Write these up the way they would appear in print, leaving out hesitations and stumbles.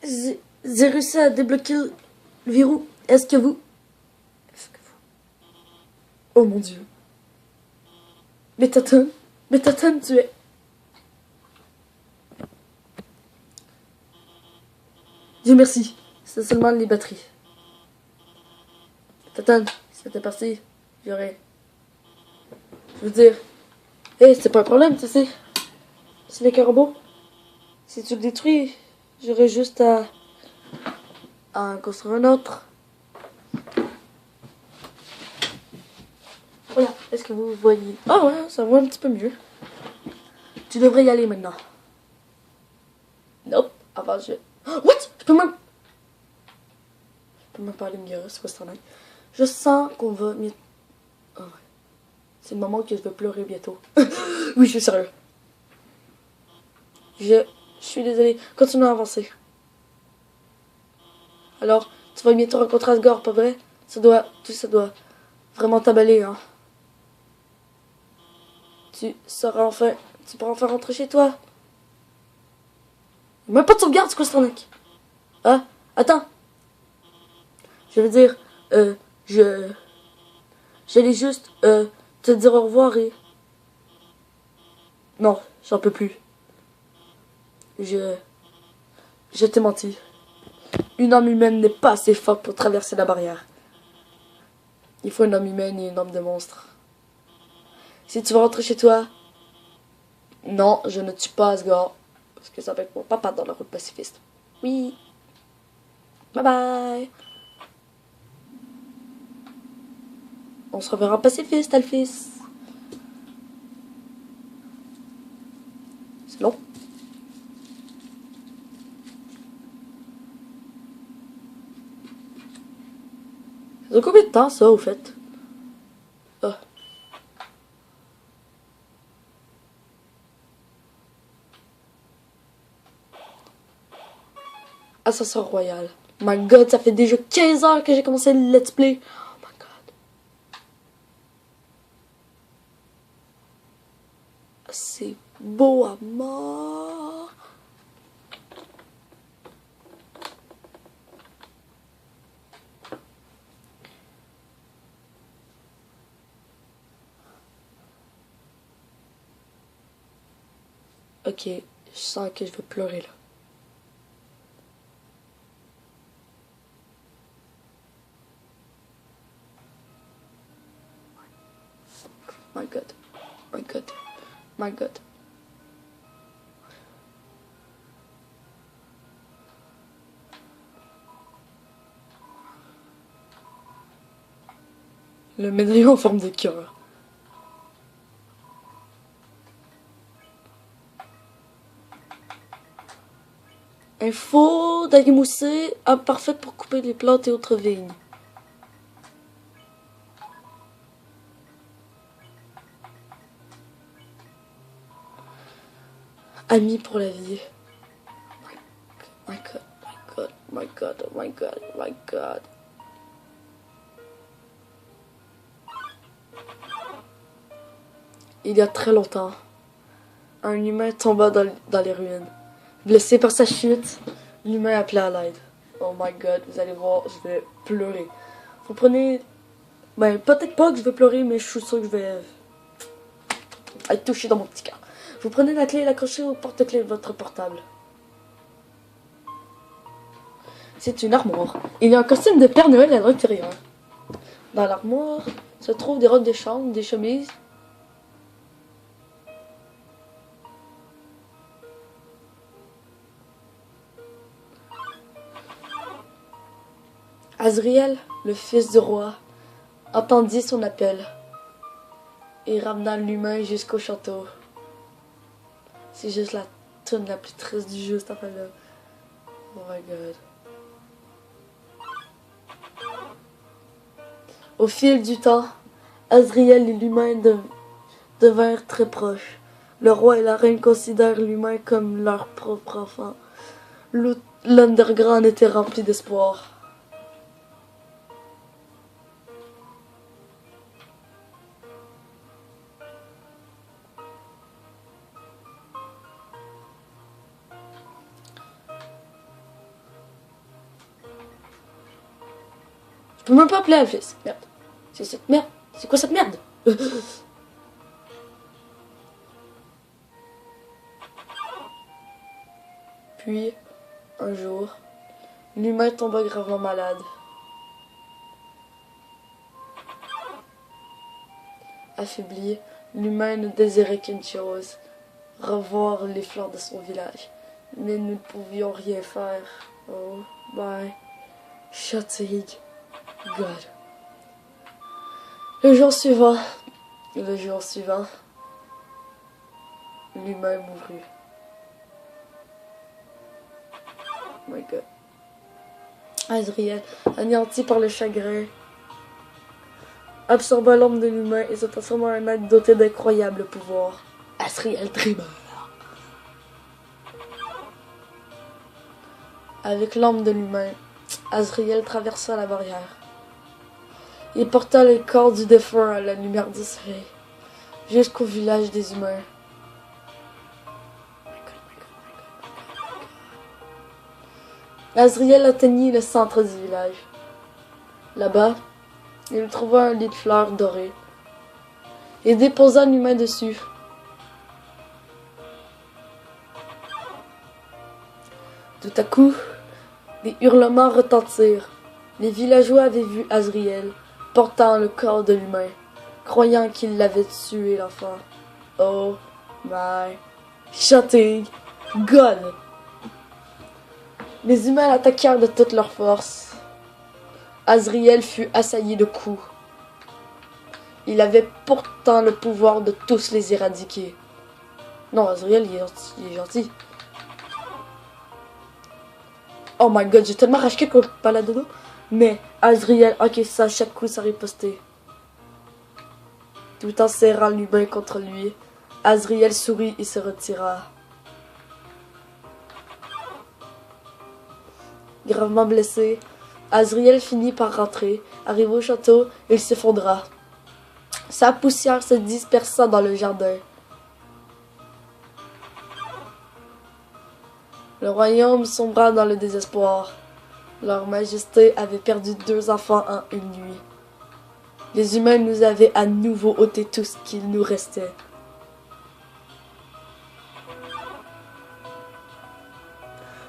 J'ai réussi à débloquer le verrou. Est-ce que vous... Oh mon dieu. Métatone. Métatone, tu es... Dieu merci. C'est seulement les batteries. Métatone, si c'était parti, j'aurais... Je veux dire... Hé, c'est pas un problème, tu sais. C'est les robot. Si tu le détruis, j'aurais juste à en construire un autre. Voilà, est-ce que vous voyez? Ah ouais, ça va un petit peu mieux. Tu devrais y aller maintenant. Nope, avant je... Oh, what? Je peux même pas aller me guérir, c'est quoi cette année? Je sens qu'on va... Oh, ouais. C'est le moment que je vais pleurer bientôt. Oui, je suis sérieux. Je suis désolée. Continue à avancer. Alors, tu vas bientôt rencontrer Asgore, pas vrai? Tout ça doit vraiment t'emballer, hein. Tu pourras enfin rentrer chez toi. Même pas de sauvegarde, c'est quoi ce truc? Ah, attends. Je veux dire, euh, je... J'allais juste, te dire au revoir et... Non, j'en peux plus. Je... Je t'ai menti. Une âme humaine n'est pas assez forte pour traverser la barrière. Il faut une âme humaine et une âme de monstre. Si tu veux rentrer chez toi... Non, je ne tue pas Asgore. Parce que ça va être mon papa dans la route pacifiste. Oui. Bye bye. On se reverra pacifiste, Alphys. C'est long. Ça fait combien de temps, ça, au fait? Ah. Assassin Royal. My god, ça fait déjà 15 heures que j'ai commencé le let's play. Oh my god. C'est beau à mort. Ok, je sens que je vais pleurer là. My god. My god. My god. Le médaillon en forme de cœur. Info d'aller mousser, parfait pour couper les plantes et autres vignes. Ami pour la vie. My god, my god, my god, oh my god, my god. Il y a très longtemps, un humain tomba dans les ruines. Blessé par sa chute, l'humain appela à l'aide. Oh my god, vous allez voir, je vais pleurer. Vous prenez... Ben, peut-être pas que je vais pleurer, mais je suis sûr que je vais être touché dans mon petit cœur. Vous prenez la clé et l'accrochez au porte-clés de votre portable. C'est une armoire. Il y a un costume de Père Noël à l'intérieur. Dans l'armoire se trouvent des robes de chambre, des chemises. Azriel, le fils du roi, entendit son appel et ramena l'humain jusqu'au château. C'est juste la tune la plus triste du jeu, cette affaire-là. Oh my god. Au fil du temps, Azriel et l'humain devinrent très proches. Le roi et la reine considèrent l'humain comme leur propre enfant. L'underground était rempli d'espoir. Je peux même pas appeler un fils. Merde. C'est cette merde. C'est quoi cette merde? Puis, un jour, l'humain tomba gravement malade. Affaibli, l'humain ne désirait qu'une chose, revoir les fleurs de son village. Mais nous ne pouvions rien faire. Oh, my fatigue. God. Le jour suivant, l'humain mourut. Oh my God. Azriel, anéanti par le chagrin, absorba l'âme de l'humain et se transforma en un être doté d'incroyables pouvoirs. Azriel Dreamer. Avec l'âme de l'humain, Azriel traversa la barrière. Il porta le corps du défunt à la lumière du soleil, jusqu'au village des humains. Azriel atteignit le centre du village. Là-bas, il trouva un lit de fleurs dorées et déposa l'humain dessus. Tout à coup, des hurlements retentirent. Les villageois avaient vu Azriel portant le corps de l'humain, croyant qu'il l'avait tué l'enfant. Oh my shutting God! Les humains l'attaquèrent de toute leur force. Azriel fut assailli de coups. Il avait pourtant le pouvoir de tous les éradiquer. Non, Azriel, il est gentil. Oh my God, j'ai tellement racheté qu'on pas là dedans. Mais Azriel encaissa chaque coup sa ripostait. Tout en serrant l'humain contre lui, Azriel sourit et se retira. Gravement blessé, Azriel finit par rentrer. Arrivé au château, il s'effondra. Sa poussière se dispersa dans le jardin. Le royaume sombra dans le désespoir. Leur Majesté avait perdu 2 enfants en une nuit. Les humains nous avaient à nouveau ôté tout ce qu'il nous restait.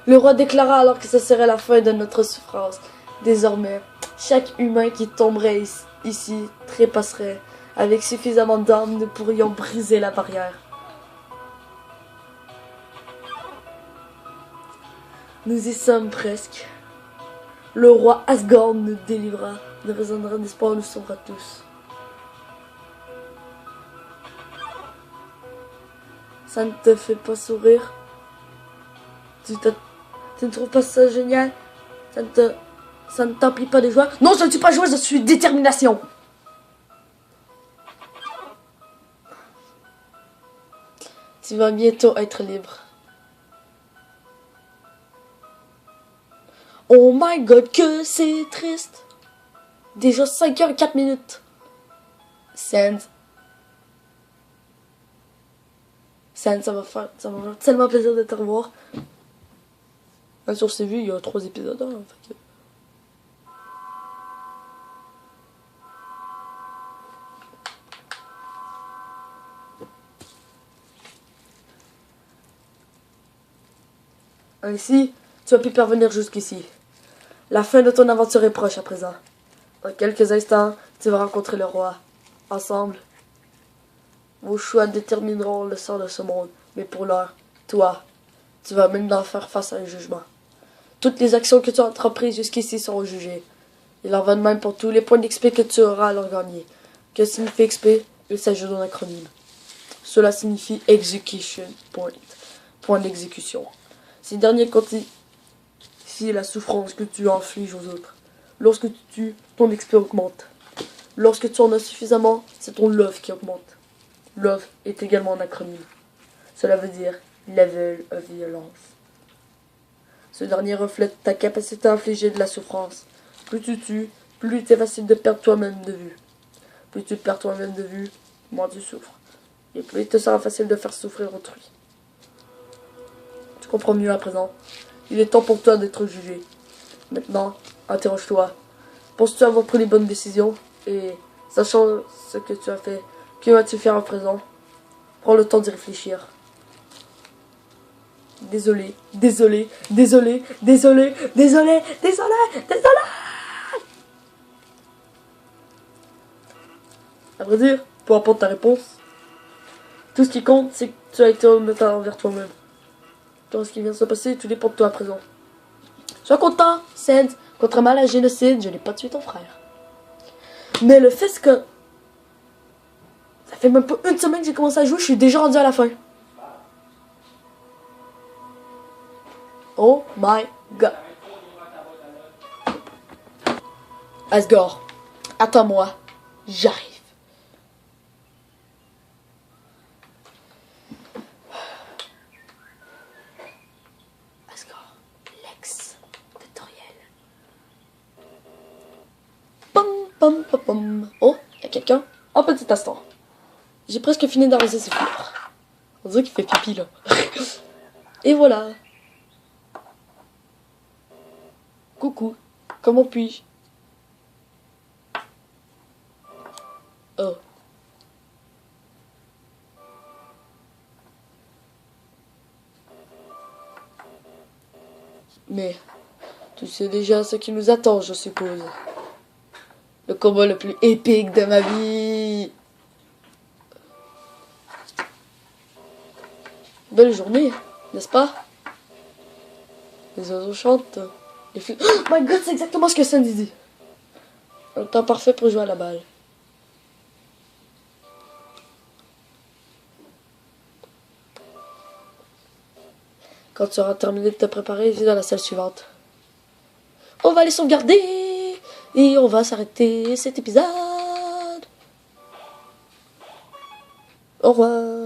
Le roi déclara alors que ce serait la fin de notre souffrance. Désormais, chaque humain qui tomberait ici trépasserait. Avec suffisamment d'armes, nous pourrions briser la barrière. Nous y sommes presque. Le roi Asgore nous délivra, nous résonnera d'espoir, nous sauvera tous. Ça ne te fait pas sourire? Tu ne trouves pas ça génial? Ça ne t'emplit pas de joie? Non, je ne suis pas joie, je suis détermination. Tu vas bientôt être libre. Oh my God, que c'est triste. Déjà 5h04. Sand, ça va faire tellement plaisir de te revoir. Sur CV, il y a 3 épisodes. Hein, fait que... Ainsi, tu as pu parvenir jusqu'ici. La fin de ton aventure est proche à présent. Dans quelques instants, tu vas rencontrer le roi. Ensemble, vos choix détermineront le sort de ce monde. Mais pour l'heure, toi, tu vas maintenant faire face à un jugement. Toutes les actions que tu as entreprises jusqu'ici seront jugées. Il en va de même pour tous les points d'XP que tu auras à leur gagner. Que signifie XP? Il s'agit d'un acronyme. Cela signifie Execution Point. Point d'exécution. Ces derniers quantifient la souffrance que tu infliges aux autres. Lorsque tu tues, ton XP augmente. Lorsque tu en as suffisamment, c'est ton love qui augmente. Love est également un acronyme. Cela veut dire Level of Violence. Ce dernier reflète ta capacité à infliger de la souffrance. Plus tu tues, plus il est facile de perdre toi-même de vue. Plus tu te perds toi-même de vue, moins tu souffres. Et plus il te sera facile de faire souffrir autrui. Tu comprends mieux à présent. Il est temps pour toi d'être jugé. Maintenant, interroge-toi. Penses-tu avoir pris les bonnes décisions? Et sachant ce que tu as fait, que vas-tu faire à présent? Prends le temps d'y réfléchir. Désolé, désolé, désolé, désolé, désolé, désolé, désolé. À vrai dire, peu importe ta réponse, tout ce qui compte, c'est que tu as été honnête envers toi-même. Tout ce qui vient de se passer, tout dépend de toi à présent. Sois content, Sand. Contrairement à la génocide, je n'ai pas tué ton frère. Mais le fait, c'est que ça fait même pas une semaine que j'ai commencé à jouer, je suis déjà rendu à la fin. Oh my god. Asgore, attends-moi, j'arrive. Asgore, l'ex de Toriel. Pom pom pom pom. Oh, y a quelqu'un? Un petit instant. J'ai presque fini d'arroser ses fleurs. On dirait qu'il fait pipi là. Et voilà. Coucou, comment puis-je? Oh. Mais tu sais déjà ce qui nous attend, je suppose. Le combat le plus épique de ma vie. Belle journée, n'est-ce pas? Les oiseaux chantent. Les filles... Oh my god, c'est exactement ce que Sandy dit. Un temps parfait pour jouer à la balle. Quand tu auras terminé de te préparer, viens dans la salle suivante. On va aller sauvegarder et on va s'arrêter cet épisode. Au revoir.